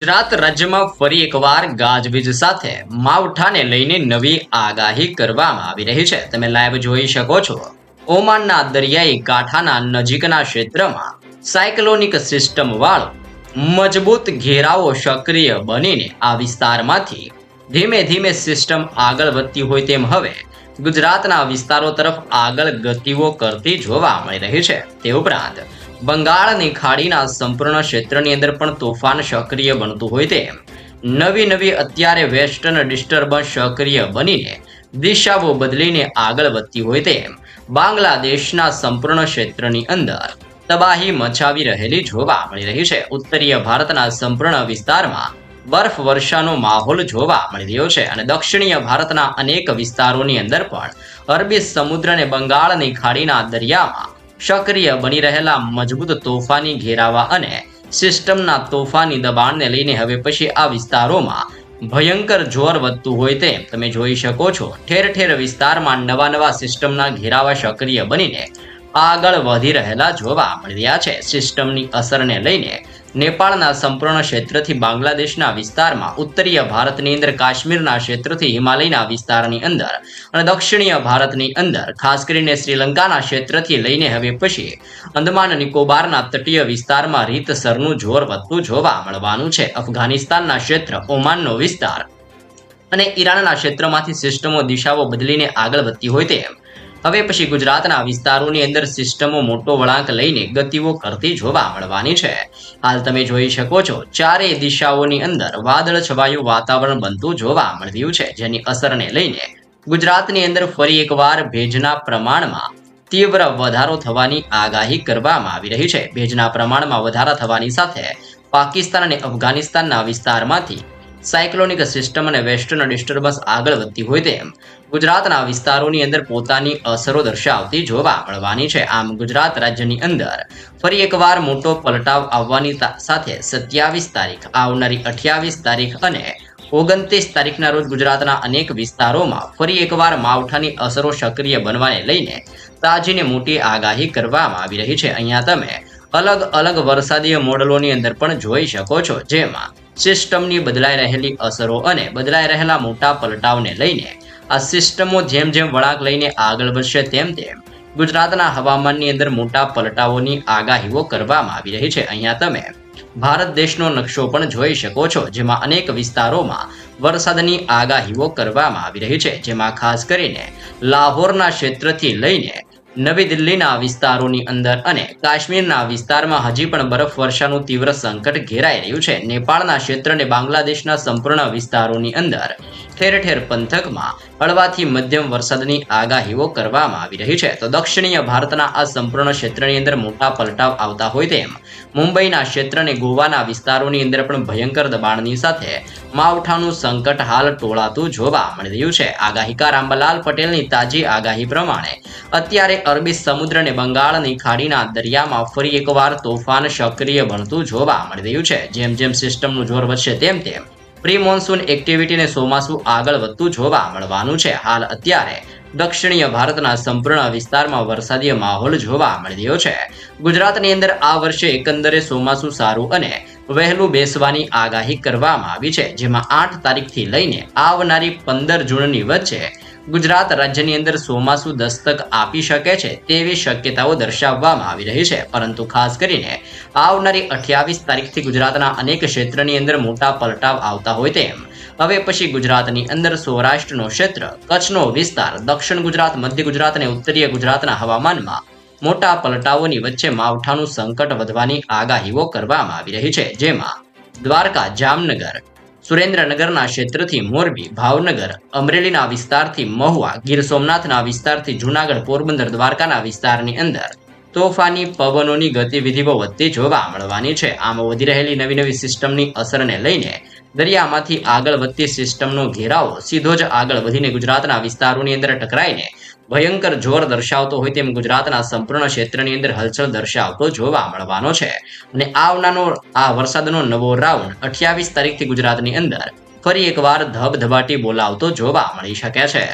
ગુજરાત રાજ્યમાં ફરી એકવાર ગાજવીજ સાથે માવઠાને લઈને નવી આગાહી કરવામાં આવી રહી છે. તમે લાઈવ જોઈ શકો છો. ઓમાનના દરિયાઈ કાંઠાના નજીકના ક્ષેત્રમાં સાયક્લોનિક સિસ્ટમ વાળો મજબૂત ઘેરાવો સક્રિય બનીને આ વિસ્તારમાંથી ધીમે ધીમે સિસ્ટમ આગળ વધતી હોય તેમ હવે ગુજરાતના વિસ્તારો તરફ આગળ ગતિઓ કરતી જોવા મળી રહી છે. તે ઉપરાંત બંગાળની ખાડીના સંપૂર્ણ ક્ષેત્રની અંદર પણ તોફાન સક્રિય બનતું હોય તેમ નવી અત્યારે વેસ્ટર્ન ડિસ્ટર્બન્સ સક્રિય બનીને દિશાઓ બદલીને આગળ વધતી હોય તેમ બાંગ્લાદેશના સંપૂર્ણ ક્ષેત્રની અંદર તબાહી મચાવી રહેલી જોવા મળી રહી છે. ઉત્તરીય ભારતના સંપૂર્ણ વિસ્તારમાં બરફ વર્ષાનો માહોલ જોવા મળી રહ્યો છે અને દક્ષિણીય ભારતના અનેક વિસ્તારોની અંદર પણ અરબી સમુદ્ર અને બંગાળની ખાડીના દરિયામાં સક્રિય બની રહેલા મજબૂત તોફાની ઘેરાવા અને સિસ્ટમના તોફાની દબાણને લઈને હવે પછી આ વિસ્તારોમાં ભયંકર જોર વધતું હોય તેમ તમે જોઈ શકો છો. ઠેર ઠેર વિસ્તારમાં નવા સિસ્ટમના ઘેરાવા સક્રિય બનીને આગળ વધી રહેલા જોવા મળી રહ્યા છે. સિસ્ટમની અસરને લઈને નેપાળના સંપૂર્ણ ક્ષેત્રથી બાંગ્લાદેશના વિસ્તારમાં, ઉત્તરીય ભારતની અંદર કાશ્મીરના ક્ષેત્રથી હિમાલયના વિસ્તારની અંદર અને દક્ષિણીય ભારતની અંદર ખાસ કરીને શ્રીલંકાના ક્ષેત્રથી લઈને હવે પછી અંદમાન નિકોબારના તટીય વિસ્તારમાં રીતસરનું જોર વધતું જોવા મળવાનું છે. અફઘાનિસ્તાનના ક્ષેત્ર, ઓમાનનો વિસ્તાર અને ઈરાનના ક્ષેત્રમાંથી સિસ્ટમો દિશાઓ બદલીને આગળ વધતી હોય તેમ હવે પછી ગુજરાતના વિસ્તારોની અંદર સિસ્ટમો મોટો વળાંક લઈને ગતિઓ કરતી જોવા મળવાની છે. હાલ તમે જોઈ શકો છો, ચારેય દિશાઓની અંદર વાદળ છવાયું વાતાવરણ બનતું જોવા મળી રહ્યું છે, જેની અસરને લઈને ગુજરાતની અંદર ફરી એકવાર ભેજના પ્રમાણમાં તીવ્ર વધારો થવાની આગાહી કરવામાં આવી રહી છે. ભેજના પ્રમાણમાં વધારા થવાની સાથે પાકિસ્તાન અને અફઘાનિસ્તાનના વિસ્તારમાંથી સાયક્લોનિક સિસ્ટમ અને વેસ્ટર્ન ડિસ્ટર્બન્સ આગળ વધતી હોય તેમ ગુજરાતના વિસ્તારોની અંદર પોતાની અસરો દર્શાવતી જોવા મળવાની છે. આમ ગુજરાત રાજ્યની અંદર ફરી એકવાર મોટો પલટાવ આવવાની સાથે 27 તારીખ, આવનારી 28 તારીખ અને 29 તારીખના રોજ ગુજરાતના અનેક વિસ્તારોમાં ફરી એકવાર માવઠાની અસરો સક્રિય બનવાને લઈને તાજીને મોટી આગાહી કરવામાં આવી રહી છે. અહીંયા તમે અલગ વરસાદીય મોડલોની અંદર પણ જોઈ શકો છો, જેમાં સિસ્ટમની બદલાઈ રહેલી અસરો અને બદલાઈ રહેલા મોટા પલટાવને લઈને આ સિસ્ટમો જેમ વળાંક લઈને આગળ વધશે તેમ ગુજરાતના હવામાનની અંદર મોટા પલટાવોની આગાહીઓ કરવામાં આવી રહી છે. અહીંયા તમે ભારત દેશનો નકશો પણ જોઈ શકો છો, જેમાં અનેક વિસ્તારોમાં વરસાદની આગાહીઓ કરવામાં આવી રહી છે, જેમાં ખાસ કરીને લાહોરના ક્ષેત્રથી લઈને નવી દિલ્હીના વિસ્તારોની અંદર અને કાશ્મીરના વિસ્તારમાં હજી પણ બરફ વર્ષાનું તીવ્ર સંકટ ઘેરાઈ રહ્યું છે. નેપાળના ક્ષેત્ર અને બાંગ્લાદેશના સંપૂર્ણ વિસ્તારોની અંદર ઠેર ઠેર પંથકમાં હળવાથી મધ્યમ વરસાદની આગાહીઓ કરવામાં આવી રહી છે. તો દક્ષિણીય ભારતના આ સંપૂર્ણ ક્ષેત્રની અંદર મોટા પલટાવ આવતા હોય તેમ મુંબઈના ક્ષેત્ર અને ગોવાના વિસ્તારોની અંદર પણ ભયંકર દબાણની સાથે માવઠાનું સંકટ હાલ ટોળાતું જોવા મળી રહ્યું છે. આગાહીકાર અંબાલાલ પટેલની તાજી આગાહી પ્રમાણે અત્યારે અરબી સમુદ્ર અને બંગાળની ખાડીના દરિયામાં ફરી એકવાર તોફાન સક્રિય બનતું જોવા મળી રહ્યું છે. જેમ સિસ્ટમનું જોર વધશે તેમ પ્રી મોન્સૂન એક્ટિવિટીને ચોમાસું આગળ વધતું જોવા મળવાનું છે. હાલ અત્યારે દક્ષિણીય ભારતના સંપૂર્ણ વિસ્તારમાં વરસાદીય માહોલ જોવા મળી રહ્યો છે. ગુજરાતની અંદર આ વર્ષે એકંદરે ચોમાસું સારું અને વહેલું બેસવાની આગાહી કરવામાં આવી છે, જેમાં 8 તારીખથી લઈને આવનારી 15 જૂનની વચ્ચે ગુજરાત રાજ્યની અંદર ચોમાસું દસ્તક આપી શકે છે તેવી શક્યતાઓ દર્શાવવામાં આવી રહી છે. પરંતુ ખાસ કરીને આવનારી 28 તારીખથી ગુજરાતના અનેક ક્ષેત્રની અંદર મોટા પલટાવ આવતા હોય તેમ હવે પછી ગુજરાતની અંદર સૌરાષ્ટ્રનો ક્ષેત્ર, કચ્છનો વિસ્તાર, દક્ષિણ ગુજરાત, મધ્ય ગુજરાત અને ઉત્તરીય ગુજરાતના હવામાનમાં મોટા પલટાવોની વચ્ચે માવઠાનું સંકટ વધવાની આગાહીઓ કરવામાં આવી રહી છે, જેમાં દ્વારકા, જામનગર, સુરેન્દ્રનગરના ક્ષેત્રથી મોરબી, ભાવનગર, અમરેલીના વિસ્તારથી મહુવા, ગીર સોમનાથના વિસ્તારથી જૂનાગઢ, પોરબંદર, દ્વારકાના વિસ્તારની અંદર તોફાની પવનોની ગતિવિધિઓ વધતી જોવા મળવાની છે. આમ વધી રહેલી નવી સિસ્ટમની અસરને લઈને દરિયામાંથી આગળ વધતી સિસ્ટમનો ઘેરાવો સીધો જ આગળ વધીને ગુજરાતના વિસ્તારોની અંદર ટકરાઈને ભયંકર જોર દર્શાવતો હોય તેમ ગુજરાતના સંપૂર્ણ ક્ષેત્રની અંદર હલચલ દર્શાવતો જોવા મળવાનો છે. અને આવનારો આ વરસાદનો નવો રાઉન્ડ 28 તારીખથી ગુજરાતની અંદર ફરી એકવાર ધબધબાટી બોલાવતો જોવા મળી શકે છે.